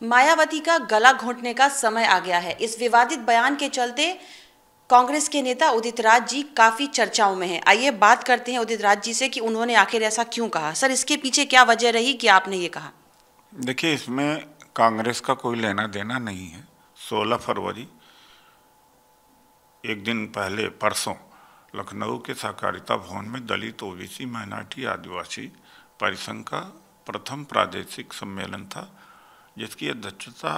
मायावती का गला घोंटने का समय आ गया है। इस विवादित बयान के चलते कांग्रेस के नेता उदित राज जी काफी चर्चाओं में हैं। आइए बात करते हैं उदित राज जी से कि उन्होंने आखिर ऐसा क्यों कहा। सर, इसके पीछे क्या वजह रही कि आपने ये कहा? देखिए, इसमें कांग्रेस का कोई लेना देना नहीं है। 16 फरवरी, एक दिन पहले, परसों, लखनऊ के सहकारिता भवन में दलित, ओबीसी, माइनॉरिटी, आदिवासी परिसंघ का प्रथम प्रादेशिक सम्मेलन था, जिसकी अध्यक्षता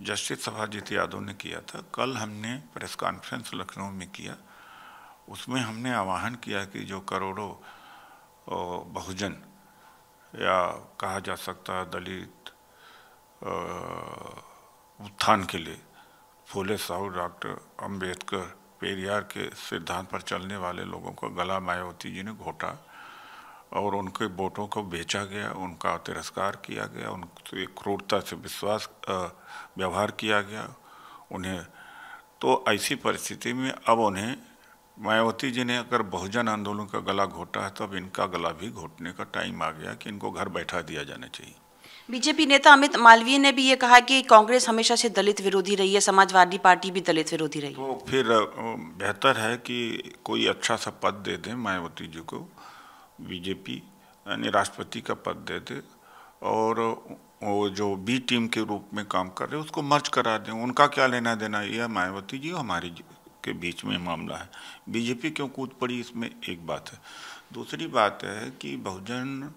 जस्टिस सभाजीत यादव ने किया था। कल हमने प्रेस कॉन्फ्रेंस लखनऊ में किया। उसमें हमने आह्वान किया कि जो करोड़ों बहुजन या कहा जा सकता है दलित उत्थान के लिए फूले साहू, डॉक्टर अंबेडकर, पेरियार के सिद्धांत पर चलने वाले लोगों को गला मायावती जी ने घोटा और उनके वोटों को बेचा गया, उनका तिरस्कार किया गया, उनसे क्रूरता से व्यवहार किया गया उन्हें। तो ऐसी परिस्थिति में अब उन्हें, मायावती जी ने अगर बहुजन आंदोलन का गला घोटा है, तब इनका गला भी घोटने का टाइम आ गया कि इनको घर बैठा दिया जाना चाहिए। बीजेपी नेता अमित मालवीय ने भी ये कहा कि कांग्रेस हमेशा से दलित विरोधी रही है, समाजवादी पार्टी भी दलित विरोधी रही है। तो फिर बेहतर है कि कोई अच्छा सा पद दे दें मायावती जी को, बीजेपी यानी राष्ट्रपति का पद दे दे, और वो जो बी टीम के रूप में काम कर रहे हैं उसको मर्ज करा दें। उनका क्या लेना देना, यह मायावती जी और हमारी के बीच में मामला है। बीजेपी क्यों कूद पड़ी, इसमें एक बात है। दूसरी बात है कि बहुजन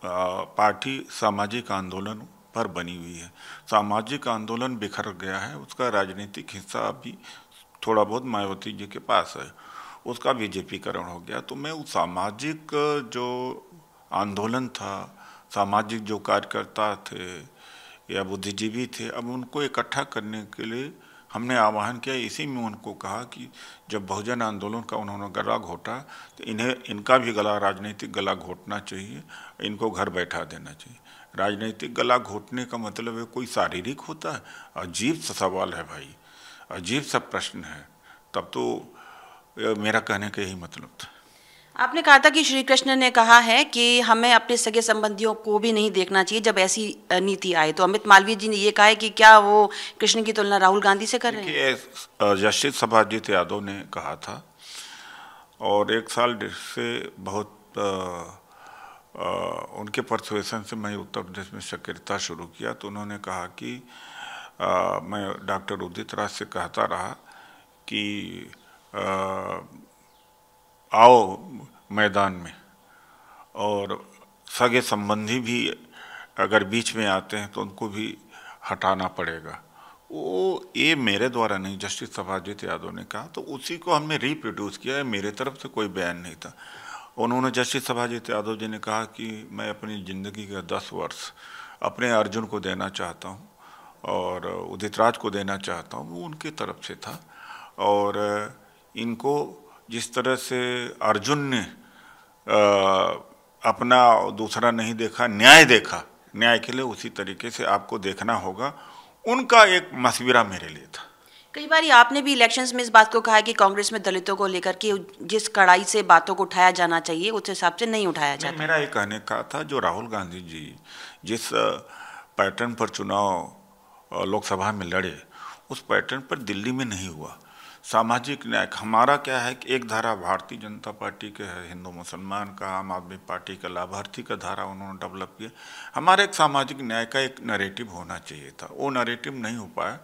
पार्टी सामाजिक आंदोलन पर बनी हुई है। सामाजिक आंदोलन बिखर गया है, उसका राजनीतिक हिस्सा अभी थोड़ा बहुत मायावती जी के पास है, उसका बीजेपीकरण हो गया। तो मैं उस सामाजिक जो आंदोलन था, सामाजिक जो कार्यकर्ता थे या बुद्धिजीवी थे, अब उनको इकट्ठा करने के लिए हमने आह्वान किया। इसी में उनको कहा कि जब बहुजन आंदोलन का उन्होंने गला घोटा, तो इनका भी गला, राजनीतिक गला घोटना चाहिए, इनको घर बैठा देना चाहिए। राजनीतिक गला घोटने का मतलब है कोई शारीरिक होता है? अजीब सा सवाल है भाई, अजीब सा प्रश्न है। तब तो मेरा कहने का यही मतलब था। आपने कहा था कि श्री कृष्ण ने कहा है कि हमें अपने सगे संबंधियों को भी नहीं देखना चाहिए जब ऐसी नीति आए। तो अमित मालवीय जी ने ये कहा है कि क्या वो कृष्ण की तुलना राहुल गांधी से कर रहे हैं? जस्टिस सभाजीत यादव ने कहा था, और एक साल से बहुत उनके परसुएशन से मैं उत्तर प्रदेश में सक्रियता शुरू किया। तो उन्होंने कहा कि मैं डॉक्टर उदित राज से कहता रहा कि आओ मैदान में, और सगे संबंधी भी अगर बीच में आते हैं तो उनको भी हटाना पड़ेगा। वो ये मेरे द्वारा नहीं, जस्टिस सभाजीत यादव ने कहा, तो उसी को हमने रिप्रोड्यूस किया है। मेरे तरफ से कोई बयान नहीं था। उन्होंने, जस्टिस सभाजीत यादव जी ने कहा कि मैं अपनी ज़िंदगी का 10 वर्ष अपने अर्जुन को देना चाहता हूँ और उदित राज को देना चाहता हूँ। वो उनके तरफ से था। और इनको जिस तरह से अर्जुन ने अपना दूसरा नहीं देखा, न्याय देखा, न्याय के लिए उसी तरीके से आपको देखना होगा। उनका एक मशविरा मेरे लिए था। कई बार आपने भी इलेक्शंस में इस बात को कहा है कि कांग्रेस में दलितों को लेकर के जिस कड़ाई से बातों को उठाया जाना चाहिए उस हिसाब से नहीं उठाया जाता। मेरा ये कहने का था, जो राहुल गांधी जी जिस पैटर्न पर चुनाव लोकसभा में लड़े, उस पैटर्न पर दिल्ली में नहीं हुआ। सामाजिक न्याय हमारा क्या है कि एक धारा भारतीय जनता पार्टी के है, हिंदू मुसलमान का, आम आदमी पार्टी का, लाभार्थी का धारा उन्होंने डेवलप किया। हमारा एक सामाजिक न्याय का एक नैरेटिव होना चाहिए था, वो नैरेटिव नहीं हो पाया।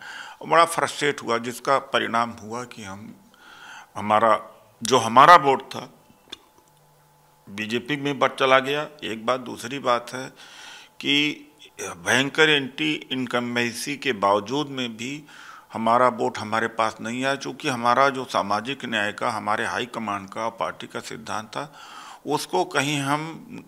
बड़ा फ्रस्ट्रेट हुआ, जिसका परिणाम हुआ कि हमारा वोट था बीजेपी में बढ़ चला गया। एक बात। दूसरी बात है कि भयंकर एंटी इनकम्बेंसी के बावजूद में भी हमारा वोट हमारे पास नहीं आया, चूँकि हमारा जो सामाजिक न्याय का, हमारे हाई कमांड का, पार्टी का सिद्धांत था, उसको कहीं हम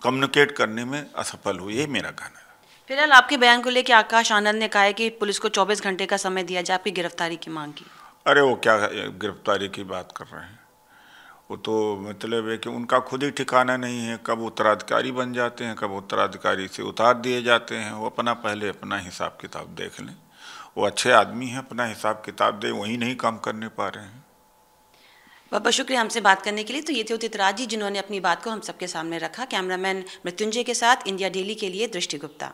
कम्युनिकेट करने में असफल हुए। ये मेरा कहना है। फिलहाल आपके बयान को लेकर आकाश आनंद ने कहा है कि पुलिस को 24 घंटे का समय दिया जाए आपकी गिरफ्तारी की मांग की। अरे वो क्या गिरफ्तारी की बात कर रहे हैं? वो तो मतलब है कि उनका खुद ही ठिकाना नहीं है, कब उत्तराधिकारी बन जाते हैं, कब उत्तराधिकारी से उतार दिए जाते हैं। वो पहले अपना हिसाब किताब देख लें। वो अच्छे आदमी हैं, अपना हिसाब किताब दे, वही नहीं काम करने पा रहे हैं। बहुत बहुत शुक्रिया हमसे बात करने के लिए। तो ये थे उदित राज जी, जिन्होंने अपनी बात को हम सबके सामने रखा। कैमरामैन मृत्युंजय के साथ इंडिया डेली के लिए दृष्टि गुप्ता।